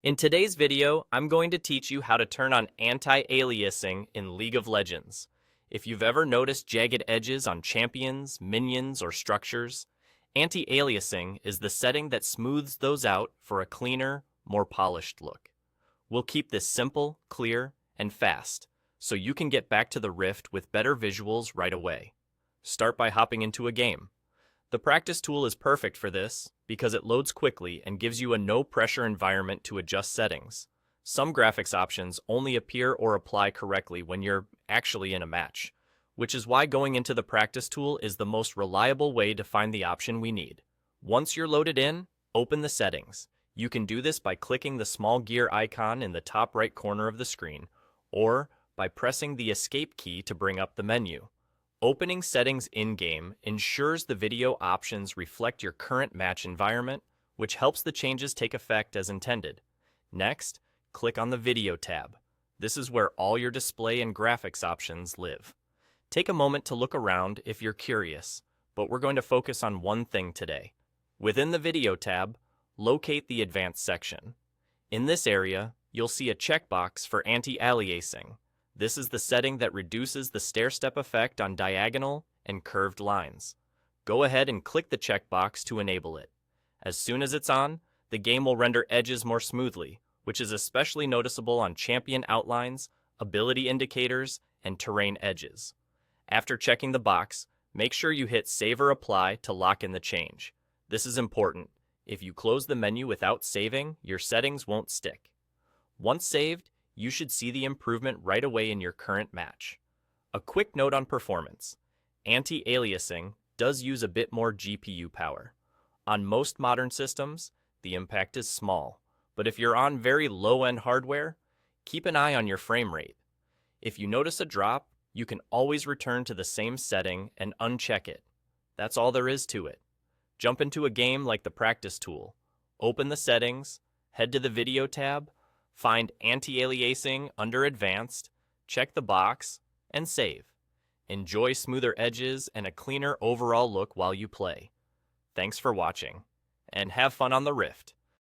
In today's video, I'm going to teach you how to turn on anti-aliasing in League of Legends. If you've ever noticed jagged edges on champions, minions, or structures, anti-aliasing is the setting that smooths those out for a cleaner, more polished look. We'll keep this simple, clear, and fast, so you can get back to the Rift with better visuals right away. Start by hopping into a game. The practice tool is perfect for this because it loads quickly and gives you a no-pressure environment to adjust settings. Some graphics options only appear or apply correctly when you're actually in a match, which is why going into the practice tool is the most reliable way to find the option we need. Once you're loaded in, open the settings. You can do this by clicking the small gear icon in the top right corner of the screen, or by pressing the escape key to bring up the menu. Opening settings in-game ensures the video options reflect your current match environment, which helps the changes take effect as intended. Next, click on the Video tab. This is where all your display and graphics options live. Take a moment to look around if you're curious, but we're going to focus on one thing today. Within the Video tab, locate the Advanced section. In this area, you'll see a checkbox for anti-aliasing. This is the setting that reduces the stair-step effect on diagonal and curved lines. Go ahead and click the checkbox to enable it. As soon as it's on, the game will render edges more smoothly, which is especially noticeable on champion outlines, ability indicators, and terrain edges. After checking the box, make sure you hit Save or Apply to lock in the change. This is important. If you close the menu without saving, your settings won't stick. Once saved, you should see the improvement right away in your current match. A quick note on performance. Anti-aliasing does use a bit more GPU power. On most modern systems, the impact is small, but if you're on very low-end hardware, keep an eye on your frame rate. If you notice a drop, you can always return to the same setting and uncheck it. That's all there is to it. Jump into a game like the practice tool. Open the settings, head to the Video tab, find Anti-aliasing under Advanced, check the box, and save. Enjoy smoother edges and a cleaner overall look while you play. Thanks for watching, and have fun on the Rift.